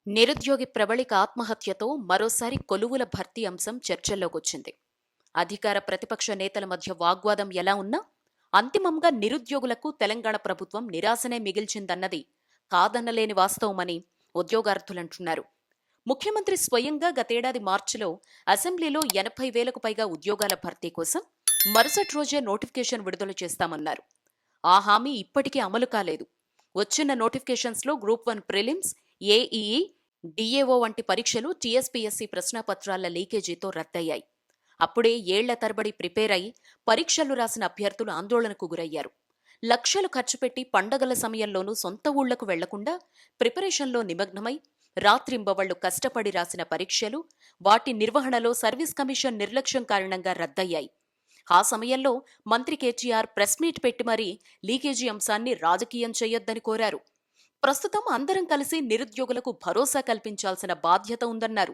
నిరుద్యోగి ప్రబళిక ఆత్మహత్యతో మరోసారి కొలువుల భర్తీ అంశం చర్చల్లోకొచ్చింది. అధికార ప్రతిపక్ష నేతల మధ్య వాగ్వాదం ఎలా ఉన్నా అంతిమంగా నిరుద్యోగులకు తెలంగాణ ప్రభుత్వం నిరాశనే మిగిల్చిందన్నది కాదన్నలేని వాస్తవమని ఉద్యోగార్థులంటున్నారు. ముఖ్యమంత్రి స్వయంగా గతేడాది మార్చిలో అసెంబ్లీలో 80,000కు పైగా ఉద్యోగాల భర్తీ కోసం మరుసటి రోజే నోటిఫికేషన్ విడుదల చేస్తామన్నారు. ఆ హామీ ఇప్పటికీ అమలు కాలేదు. వచ్చిన నోటిఫికేషన్స్లో గ్రూప్ 1 ప్రిలిమ్స్, ఏఈఈ, డిఏఓ వంటి పరీక్షలు టీఎస్పీఎస్సీ ప్రశ్నాపత్రాల లీకేజీతో రద్దయ్యాయి. అప్పుడే ఏళ్ల తరబడి ప్రిపేర్ అయి పరీక్షలు రాసిన అభ్యర్థులు ఆందోళనకు గురయ్యారు. లక్షలు ఖర్చు పెట్టి పండగల సమయంలోనూ సొంత ఊళ్లకు వెళ్లకుండా ప్రిపరేషన్లో నిమగ్నమై రాత్రింబవళ్లు కష్టపడి రాసిన పరీక్షలు, వాటి నిర్వహణలో సర్వీస్ కమిషన్ నిర్లక్ష్యం కారణంగా రద్దయ్యాయి. ఆ సమయంలో మంత్రి కేటీఆర్ ప్రెస్ మీట్ పెట్టి మరీ లీకేజీ అంశాన్ని రాజకీయం చేయొద్దని కోరారు. ప్రస్తుతం అందరం కలిసి నిరుద్యోగులకు భరోసా కల్పించాల్సిన బాధ్యత ఉందన్నారు.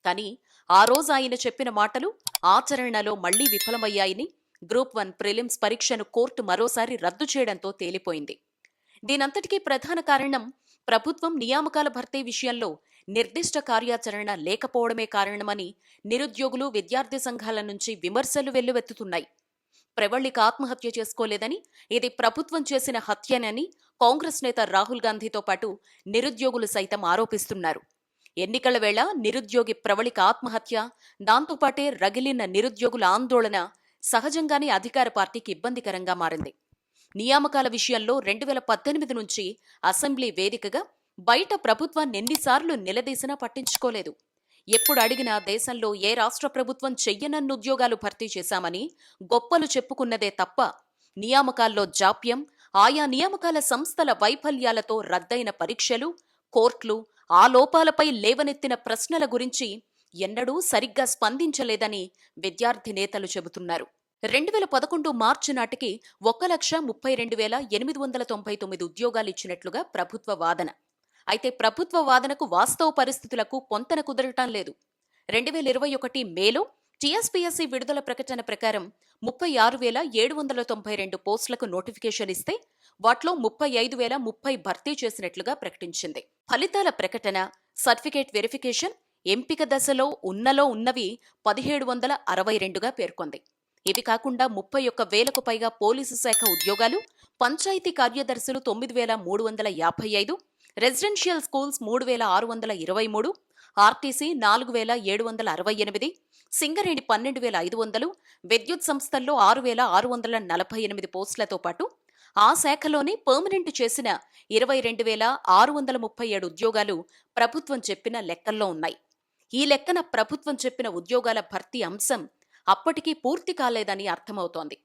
కానీ ఆ రోజు ఆయన చెప్పిన మాటలు ఆచరణలో మళ్లీ విఫలమయ్యాయని గ్రూప్ 1 ప్రిలిమ్స్ పరీక్షను కోర్టు మరోసారి రద్దు చేయడంతో తేలిపోయింది. దీనంతటికీ ప్రధాన కారణం ప్రభుత్వం నియామకాల భర్తీ విషయంలో నిర్దిష్ట కార్యాచరణ లేకపోవడమే కారణమని నిరుద్యోగులు, విద్యార్థి సంఘాల నుంచి విమర్శలు వెల్లువెత్తుతున్నాయి. ప్రవళిక ఆత్మహత్య చేసుకోలేదని, ఇది ప్రభుత్వం చేసిన హత్యనని కాంగ్రెస్ నేత రాహుల్ గాంధీతో పాటు నిరుద్యోగులు సైతం ఆరోపిస్తున్నారు. ఎన్నికల వేళ నిరుద్యోగి ప్రవళిక ఆత్మహత్య, దాంతోపాటే రగిలిన నిరుద్యోగుల ఆందోళన సహజంగానే అధికార పార్టీకి ఇబ్బందికరంగా మారింది. నియామకాల విషయంలో 2018 నుంచి అసెంబ్లీ వేదికగా బయట ప్రభుత్వాన్ని ఎన్నిసార్లు నిలదీసినా పట్టించుకోలేదు. ఎప్పుడు అడిగినా దేశంలో ఏ రాష్ట్ర ప్రభుత్వం చెయ్యనన్ని ఉద్యోగాలు భర్తీ చేశామని గొప్పలు చెప్పుకున్నదే తప్ప నియామకాల్లో జాప్యం, ఆయా నియామకాల సంస్థల వైఫల్యాలతో రద్దయిన పరీక్షలు, కోర్టులు, ఆ లోపాలపై లేవనెత్తిన ప్రశ్నల గురించి ఎన్నడూ సరిగ్గా స్పందించలేదని విద్యార్థి నేతలు చెబుతున్నారు. 2011 మార్చి నాటికి 1,32,899 ఉద్యోగాలిచ్చినట్లుగా ప్రభుత్వ వాదన. అయితే ప్రభుత్వ వాదనకు వాస్తవ పరిస్థితులకు పొంతన కుదరటం లేదు. 2021 మేలో టీఎస్పీఎస్సీ విడుదల ప్రకటన ప్రకారం 36,792 పోస్టులకు నోటిఫికేషన్ ఇస్తే వాటిలో 35,030 భర్తీ చేసినట్లుగా ప్రకటించింది. ఫలితాల ప్రకటన, సర్టిఫికేట్ వెరిఫికేషన్, ఎంపిక దశలో ఉన్నవి 1,762గా పేర్కొంది. ఇవి కాకుండా 31,000కు పైగా పోలీసు శాఖ ఉద్యోగాలు, పంచాయతీ కార్యదర్శులు 9,355, రెసిడెన్షియల్ స్కూల్స్ 3,623, ఆర్టీసీ 4,768, సింగరేణి 12,500, విద్యుత్ సంస్థల్లో 6,648 పోస్టులతో పాటు ఆ శాఖలోనే పర్మనెంట్ చేసిన 22,637 ఉద్యోగాలు ప్రభుత్వం చెప్పిన లెక్కల్లో ఉన్నాయి. ఈ లెక్కన ప్రభుత్వం చెప్పిన ఉద్యోగాల భర్తీ అంశం అప్పటికీ పూర్తి కాలేదని అర్థమవుతోంది.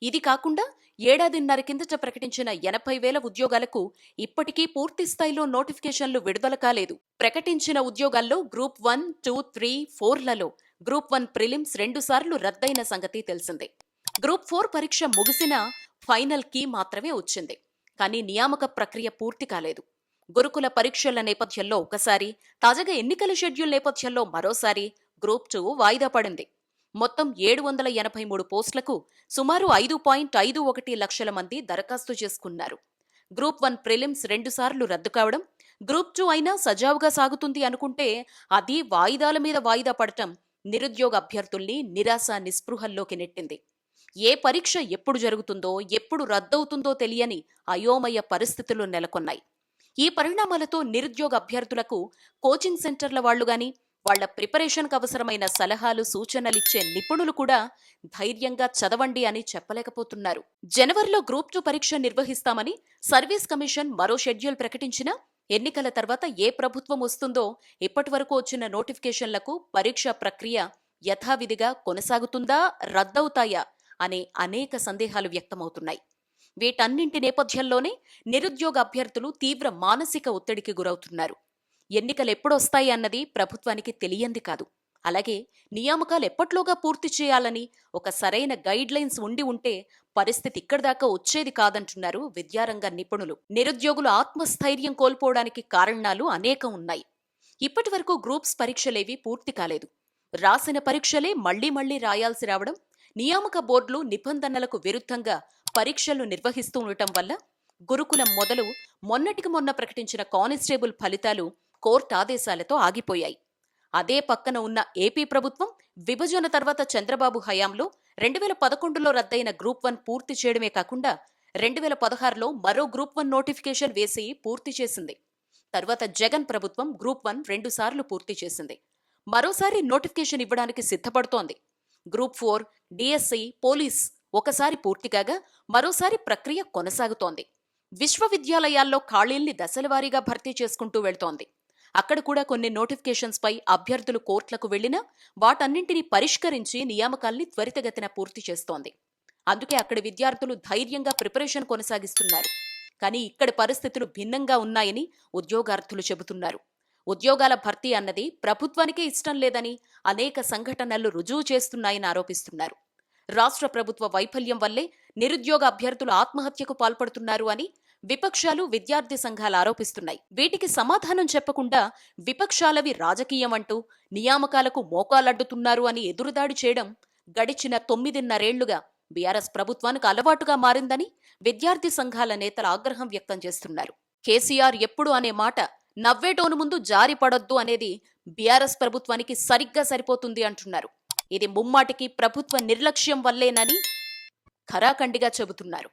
ఇది కాకుండా ఏడాదిన్నర కిందట ప్రకటించిన 80,000 ఉద్యోగాలకు ఇప్పటికీ పూర్తి స్థాయిలో నోటిఫికేషన్లు విడుదల కాలేదు. ప్రకటించిన ఉద్యోగాల్లో గ్రూప్ 1, 2, 3, 4లలో గ్రూప్ 1 ప్రిలిమ్స్ 2 సార్లు రద్దయిన సంగతి తెలిసిందే. గ్రూప్ 4 పరీక్ష ముగిసిన ఫైనల్ కీ మాత్రమే వచ్చింది. కానీ నియామక ప్రక్రియ పూర్తి కాలేదు. గురుకుల పరీక్షల నేపథ్యంలో ఒకసారి, తాజాగా ఎన్నికల షెడ్యూల్ నేపథ్యంలో మరోసారి గ్రూప్ 2 వాయిదా పడింది. మొత్తం 783 పోస్టులకు సుమారు 5.51 లక్షల మంది దరఖాస్తు చేసుకున్నారు. గ్రూప్ 1 ప్రిలిమ్స్ 2 సార్లు రద్దు కావడం, గ్రూప్ 2 అయినా సజావుగా సాగుతుంది అనుకుంటే అది వాయిదాల మీద వాయిదా పడటం నిరుద్యోగ అభ్యర్థుల్ని నిరాశ, నిస్పృహల్లోకి నెట్టింది. ఏ పరీక్ష ఎప్పుడు జరుగుతుందో, ఎప్పుడు రద్దవుతుందో తెలియని అయోమయ పరిస్థితులు నెలకొన్నాయి. ఈ పరిణామాలతో నిరుద్యోగ అభ్యర్థులకు కోచింగ్ సెంటర్ల వాళ్లు గాని, వాళ్ల ప్రిపరేషన్కు అవసరమైన సలహాలు, సూచనలిచ్చే నిపుణులు కూడా ధైర్యంగా చదవండి అని చెప్పలేకపోతున్నారు. జనవరిలో గ్రూప్ 2 పరీక్ష నిర్వహిస్తామని సర్వీస్ కమిషన్ మరో షెడ్యూల్ ప్రకటించినా ఎన్నికల తర్వాత ఏ ప్రభుత్వం వస్తుందో ఇప్పటివరకు వచ్చిన నోటిఫికేషన్లకు పరీక్ష ప్రక్రియ యథావిధిగా కొనసాగుతుందా, రద్దవుతాయా అనే అనేక సందేహాలు వ్యక్తమవుతున్నాయి. వీటన్నింటి నేపథ్యంలోనే నిరుద్యోగ అభ్యర్థులు తీవ్ర మానసిక ఒత్తిడికి గురవుతున్నారు. ఎన్నికలు ఎప్పుడొస్తాయి అన్నది ప్రభుత్వానికి తెలియంది కాదు. అలాగే నియామకాలు ఎప్పట్లోగా పూర్తి చేయాలని ఒక సరైన గైడ్ లైన్స్ ఉంటే పరిస్థితి ఇక్కడిదాకా వచ్చేది కాదంటున్నారు విద్యారంగ నిపుణులు. నిరుద్యోగులు ఆత్మస్థైర్యం కోల్పోవడానికి కారణాలు అనేకం ఉన్నాయి. ఇప్పటి వరకు గ్రూప్స్ పరీక్షలేవి పూర్తి కాలేదు. రాసిన పరీక్షలే మళ్లీ రాయాల్సి రావడం, నియామక బోర్డులు నిబంధనలకు విరుద్ధంగా పరీక్షలు నిర్వహిస్తూ ఉండటం వల్ల గురుకులం మొదలు మొన్నటికి మొన్న ప్రకటించిన కానిస్టేబుల్ ఫలితాలు కోర్టు ఆదేశాలతో ఆగిపోయాయి. అదే పక్కన ఉన్న ఏపీ ప్రభుత్వం విభజన తర్వాత చంద్రబాబు హయాంలో 2011లో రద్దయిన గ్రూప్ 1 పూర్తి చేయడమే కాకుండా 2016లో మరో గ్రూప్ 1 నోటిఫికేషన్ వేసి పూర్తి చేసింది. తర్వాత జగన్ ప్రభుత్వం గ్రూప్ 1 2 సార్లు పూర్తి చేసింది. మరోసారి నోటిఫికేషన్ ఇవ్వడానికి సిద్ధపడుతోంది. గ్రూప్ 4, డిఎస్సి, పోలీస్ ఒకసారి పూర్తి కాగా మరోసారి ప్రక్రియ కొనసాగుతోంది. విశ్వవిద్యాలయాల్లో ఖాళీల్ని దశలవారీగా భర్తీ చేసుకుంటూ వెళ్తోంది. అక్కడ కూడా కొన్ని నోటిఫికేషన్స్ పై అభ్యర్థులు కోర్టులకు వెళ్లినా వాటన్నింటినీ పరిష్కరించి నియామకాల్ని త్వరితగతిన పూర్తి చేస్తోంది. అందుకే అక్కడి విద్యార్థులు ధైర్యంగా ప్రిపరేషన్ కొనసాగిస్తున్నారు. కానీ ఇక్కడి పరిస్థితులు భిన్నంగా ఉన్నాయని ఉద్యోగార్థులు చెబుతున్నారు. ఉద్యోగాల భర్తీ అన్నది ప్రభుత్వానికే ఇష్టం లేదని అనేక సంఘటనలు రుజువు చేస్తున్నాయని ఆరోపిస్తున్నారు. రాష్ట్ర ప్రభుత్వ వైఫల్యం వల్లే నిరుద్యోగ అభ్యర్థులు ఆత్మహత్యకు పాల్పడుతున్నారు అని విపక్షాలు, విద్యార్థి సంఘాలు ఆరోపిస్తున్నాయి. వీటికి సమాధానం చెప్పకుండా విపక్షాలవి రాజకీయం అంటూ నియామకాలకు మోకాలడ్డుతున్నారు అని ఎదురుదాడి చేయడం గడిచిన 9.5 ఏళ్లుగా బీఆర్ఎస్ ప్రభుత్వానికి అలవాటుగా మారిందని విద్యార్థి సంఘాల నేతలు ఆగ్రహం వ్యక్తం చేస్తున్నారు. కేసీఆర్ ఎప్పుడు అనే మాట నవ్వేటోను ముందు జారి పడొద్దు అనేది బీఆర్ఎస్ ప్రభుత్వానికి సరిగ్గా సరిపోతుంది అంటున్నారు. ఇది ముమ్మాటికి ప్రభుత్వ నిర్లక్ష్యం వల్లేనని ఖరాఖండిగా చెబుతున్నారు.